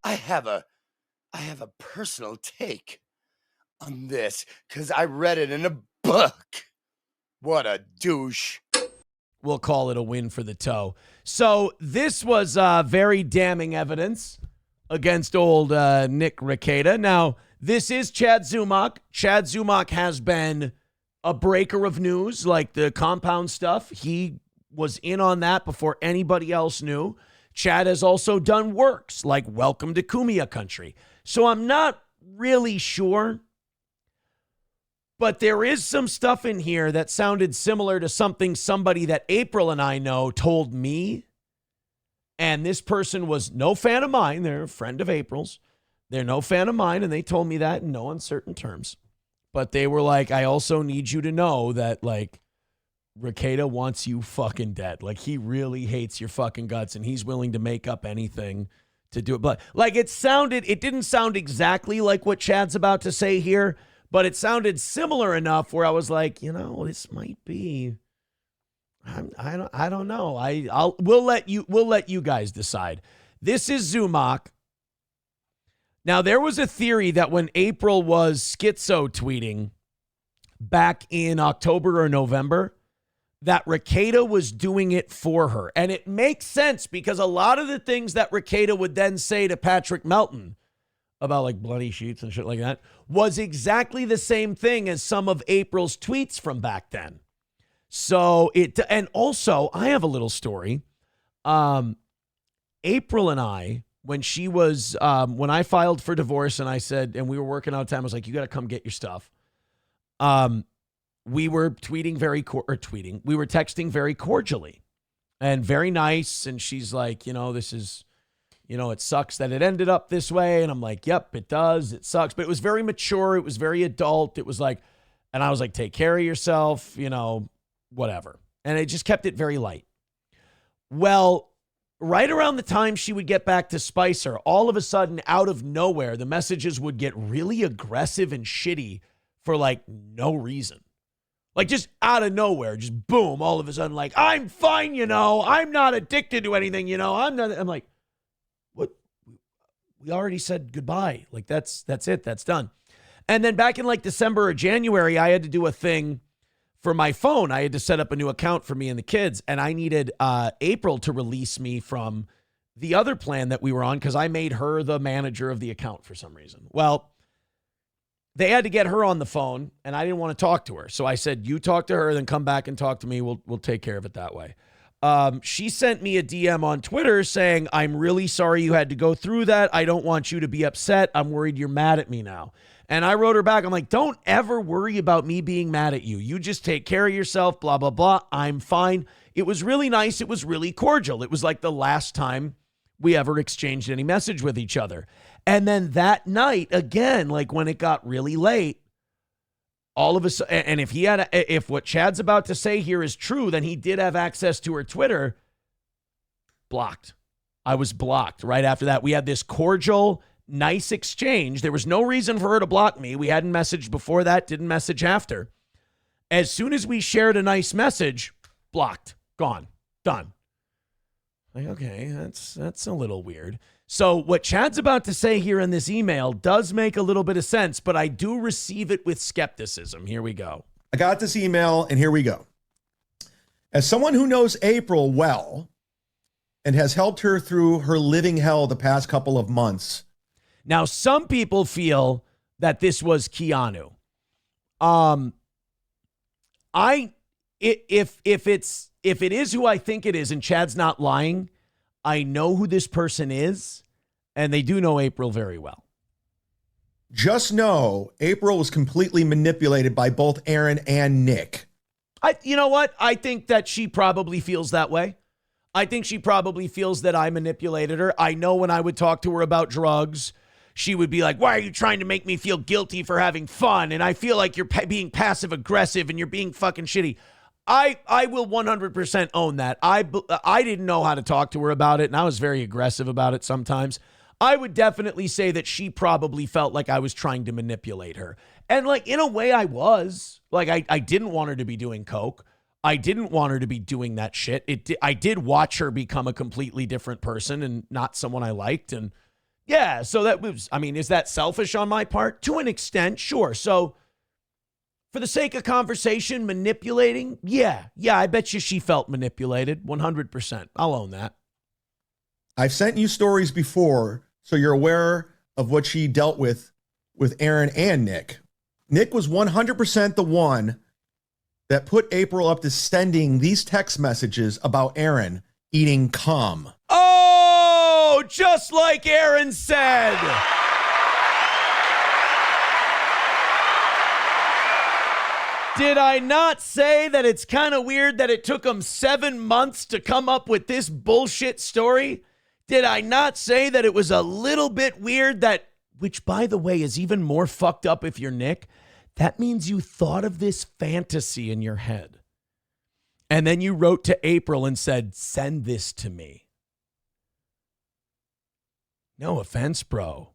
I have a personal take on this because I read it in a book. What a douche. We'll call it a win for the toe. So this was very damning evidence against old Nick Rekieta. Now, this is Chad Zumock. Chad Zumock has been a breaker of news, like the compound stuff. He was in on that before anybody else knew. Chad has also done works like Welcome to Kumia Country. So I'm not really sure, but there is some stuff in here that sounded similar to something somebody that April and I know told me. And this person was no fan of mine. They're a friend of April's. They're no fan of mine, and they told me that in no uncertain terms. But they were like, I also need you to know that, like, Rekieta wants you fucking dead. Like, he really hates your fucking guts, and he's willing to make up anything to do it. But, like, it didn't sound exactly like what Chad's about to say here, but it sounded similar enough where I was like, this might be. I don't know. We'll let you guys decide. This is Zumock. Now, there was a theory that when April was schizo tweeting back in October or November, that Rekieta was doing it for her. And it makes sense because a lot of the things that Rekieta would then say to Patrick Melton about like bloody sheets and shit like that was exactly the same thing as some of April's tweets from back then. So and also I have a little story. April and I, when she was, when I filed for divorce and I said, and we were working out of time, I was like, you got to come get your stuff. We were tweeting we were texting very cordially and very nice. And she's like, this is, it sucks that it ended up this way. And I'm like, yep, it does. It sucks. But it was very mature. It was very adult. It was like, and I was like, take care of yourself, whatever. And I just kept it very light. Well, right around the time she would get back to Spicer, all of a sudden, out of nowhere, the messages would get really aggressive and shitty for like no reason. Like just out of nowhere, just boom, all of a sudden, like, I'm fine, I'm not addicted to anything, I'm like, what? We already said goodbye. Like that's it. That's done. And then back in like December or January, I had to do a thing for my phone. I had to set up a new account for me and the kids, and I needed April to release me from the other plan that we were on because I made her the manager of the account for some reason. Well, they had to get her on the phone, and I didn't want to talk to her. So I said, you talk to her, then come back and talk to me. We'll take care of it that way. She sent me a DM on Twitter saying, I'm really sorry you had to go through that. I don't want you to be upset. I'm worried you're mad at me now. And I wrote her back. I'm like, don't ever worry about me being mad at you. You just take care of yourself, blah, blah, blah. I'm fine. It was really nice. It was really cordial. It was like the last time we ever exchanged any message with each other. And then that night, again, like when it got really late, all of a sudden, and if what Chad's about to say here is true, then he did have access to her Twitter. Blocked. I was blocked right after that. We had this cordial, nice exchange. There was no reason for her to block me. We hadn't messaged before that, didn't message after. As soon as we shared a nice message, blocked, gone, done. Like, okay, that's a little weird. So what Chad's about to say here in this email does make a little bit of sense, but I do receive it with skepticism. Here we go. I got this email, and here we go. As someone who knows April well and has helped her through her living hell the past couple of months. Now, some people feel that this was Keanu. If it is who I think it is, and Chad's not lying, I know who this person is, and they do know April very well. Just know April was completely manipulated by both Aaron and Nick. You know what? I think that she probably feels that way. I think she probably feels that I manipulated her. I know when I would talk to her about drugs, she would be like, why are you trying to make me feel guilty for having fun? And I feel like you're being passive aggressive and you're being fucking shitty. I will 100% own that. I didn't know how to talk to her about it, and I was very aggressive about it sometimes. I would definitely say that she probably felt like I was trying to manipulate her. And like, in a way I was. Like, I didn't want her to be doing coke. I didn't want her to be doing that shit. I did watch her become a completely different person and not someone I liked. And Yeah, so that was, I mean, is that selfish on my part? To an extent, sure. So for the sake of conversation, manipulating, yeah, I bet you she felt manipulated, 100%. I'll own that. I've sent you stories before, so you're aware of what she dealt with Aaron and Nick. Nick was 100% the one that put April up to sending these text messages about Aaron eating cum. Oh, just like Aaron said. Did I not say that it's kind of weird that it took him 7 months to come up with this bullshit story? Did I not say that it was a little bit weird that, which by the way is even more fucked up if you're Nick, that means you thought of this fantasy in your head. And then you wrote to April and said, send this to me. No offense, bro.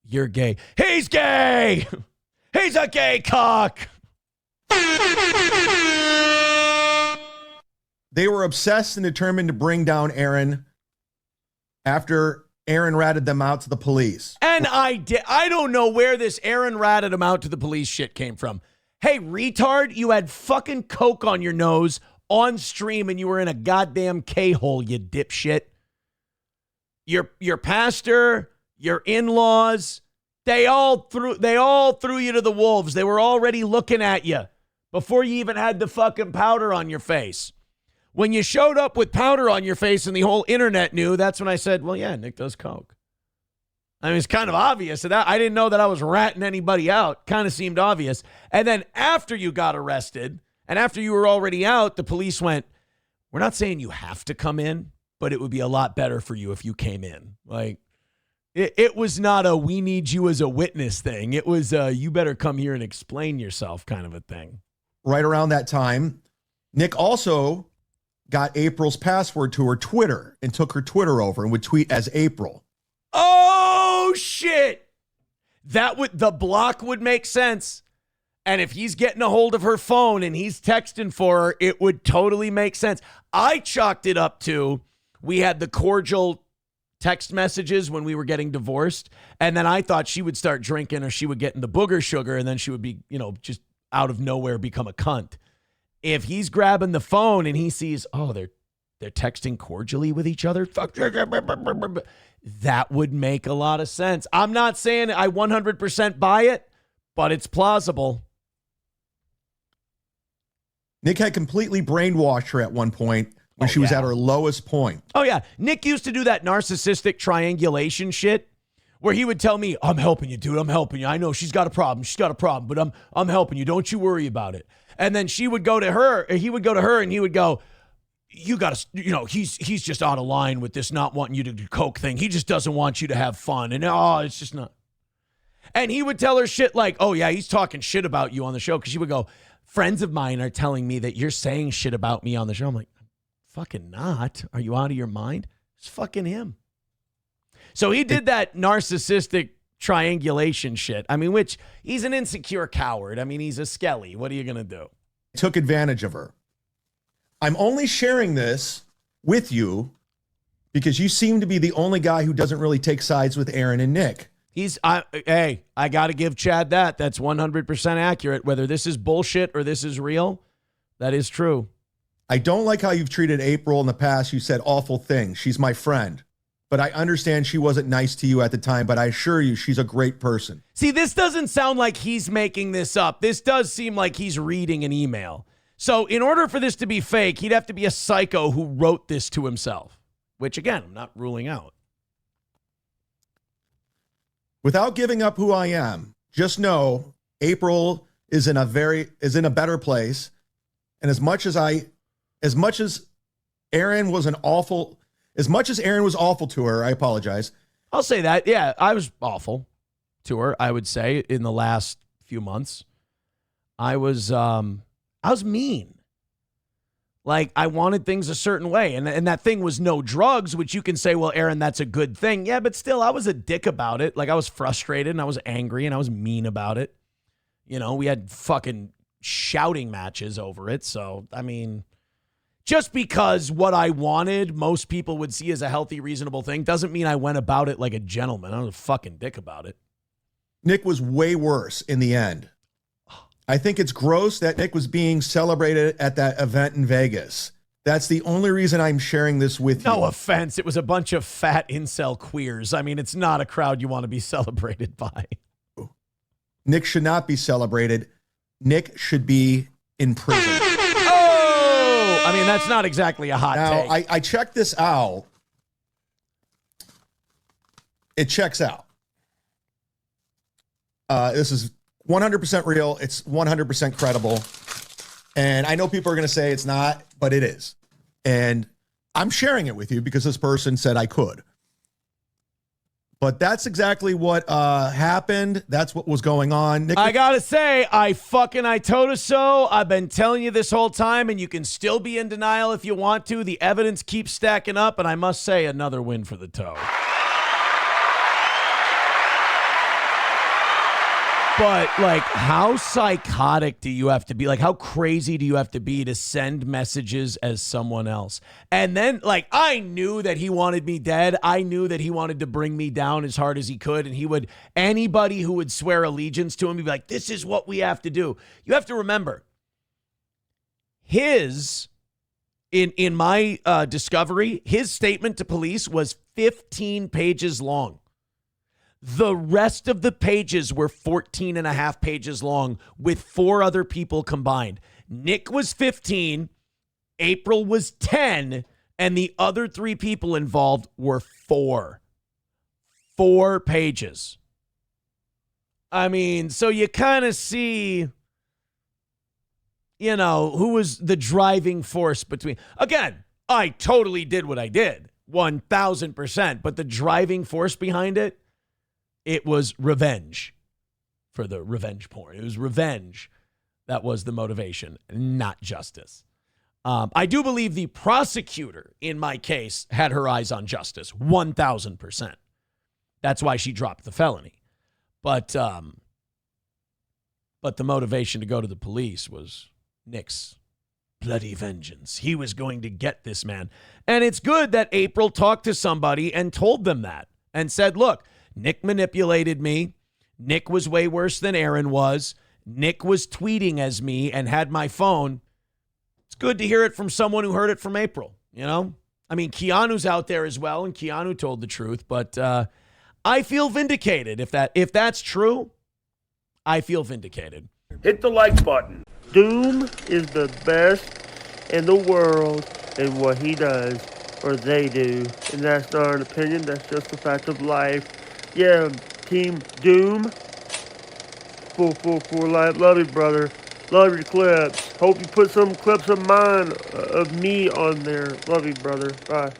You're gay. He's gay! He's a gay cock! They were obsessed and determined to bring down Aaron after Aaron ratted them out to the police. And I don't know where this Aaron ratted him out to the police shit came from. Hey, retard, you had fucking coke on your nose on stream and you were in a goddamn K-hole, you dipshit. Your pastor, your in-laws, they all threw you to the wolves. They were already looking at you before you even had the fucking powder on your face. When you showed up with powder on your face and the whole internet knew, that's when I said, well, yeah, Nick does coke. I mean, it's kind of obvious. I didn't know that I was ratting anybody out. Kind of seemed obvious. And then after you got arrested and after you were already out, the police went, we're not saying you have to come in, but it would be a lot better for you if you came in. Like, it was not a we need you as a witness thing. It was you better come here and explain yourself kind of a thing. Right around that time, Nick also got April's password to her Twitter and took her Twitter over and would tweet as April. Oh, shit. The block would make sense. And if he's getting a hold of her phone and he's texting for her, it would totally make sense. I chalked it up to, we had the cordial text messages when we were getting divorced. And then I thought she would start drinking or she would get into booger sugar and then she would be, just out of nowhere become a cunt. If he's grabbing the phone and he sees, oh, they're texting cordially with each other, that would make a lot of sense. I'm not saying I 100% buy it, but it's plausible. Nick had completely brainwashed her at one point when she was at her lowest point. Oh, yeah. Nick used to do that narcissistic triangulation shit where he would tell me, I'm helping you, dude. I'm helping you. I know she's got a problem. But I'm helping you. Don't you worry about it. And then she would go to her, or he would go to her and he would go, you got to, he's just out of line with this not wanting you to do coke thing. He just doesn't want you to have fun. And it's just not. And he would tell her shit like, oh yeah, he's talking shit about you on the show. Cause she would go, friends of mine are telling me that you're saying shit about me on the show. I'm like, fucking not. Are you out of your mind? It's fucking him. So he did that narcissistic triangulation shit. I mean, which he's an insecure coward. I mean, he's a skelly. What are you going to do? Took advantage of her. I'm only sharing this with you because you seem to be the only guy who doesn't really take sides with Aaron and Nick. I got to give Chad that. That's 100% accurate. Whether this is bullshit or this is real, that is true. I don't like how you've treated April in the past. You said awful things. She's my friend. But I understand she wasn't nice to you at the time, but I assure you she's a great person. See, this doesn't sound like he's making this up. This does seem like he's reading an email. So in order for this to be fake, he'd have to be a psycho who wrote this to himself, which again, I'm not ruling out. Without giving up who I am, just know April is in a better place. And as much as Aaron was awful to her, I apologize. I'll say that. Yeah, I was awful to her, I would say, in the last few months. I was mean. Like, I wanted things a certain way. And that thing was no drugs, which you can say, well, Aaron, that's a good thing. Yeah, but still, I was a dick about it. Like, I was frustrated and I was angry and I was mean about it. We had fucking shouting matches over it. So, I mean, just because what I wanted, most people would see as a healthy, reasonable thing, doesn't mean I went about it like a gentleman. I was a fucking dick about it. Nick was way worse in the end. I think it's gross that Nick was being celebrated at that event in Vegas. That's the only reason I'm sharing this with you. No offense. It was a bunch of fat incel queers. I mean, it's not a crowd you want to be celebrated by. Nick should not be celebrated. Nick should be in prison. Oh! I mean, that's not exactly a hot Now, take. I checked this out. It checks out. This is 100% real. It's 100% credible. And I know people are going to say it's not, but it is. And I'm sharing it with you because this person said I could. But that's exactly what happened. That's what was going on. Nick, I got to say, I told her so. I've been telling you this whole time, and you can still be in denial if you want to. The evidence keeps stacking up, and I must say, another win for the toe. But, like, how psychotic do you have to be? Like, how crazy do you have to be to send messages as someone else? And then, like, I knew that he wanted me dead. I knew that he wanted to bring me down as hard as he could. And he would, anybody who would swear allegiance to him, he'd be like, this is what we have to do. You have to remember, in my discovery, his statement to police was 15 pages long. The rest of the pages were 14 and a half pages long with 4 other people combined. Nick was 15, April was 10, and the other 3 people involved were 4. 4 pages. I mean, so you kind of see, you know, who was the driving force between. Again, I totally did what I did, 1,000%, but the driving force behind it, it was revenge for the revenge porn. It was revenge. That was the motivation, not justice. I do believe the prosecutor in my case had her eyes on justice, 1,000%. That's why she dropped the felony. But the motivation to go to the police was Nick's bloody vengeance. He was going to get this man. And it's good that April talked to somebody and told them that and said, look, Nick manipulated me. Nick was way worse than Aaron was. Nick was tweeting as me and had my phone. It's good to hear it from someone who heard it from April, you know? I mean, Keanu's out there as well, and Keanu told the truth, but I feel vindicated. If that's true, I feel vindicated. Hit the like button. Doom is the best in the world in what he does, or they do. And that's not an opinion, that's just a fact of life. Yeah, Team Doom. Full life. Love you, brother. Love your clips. Hope you put some clips of mine, of me on there. Love you, brother. Bye.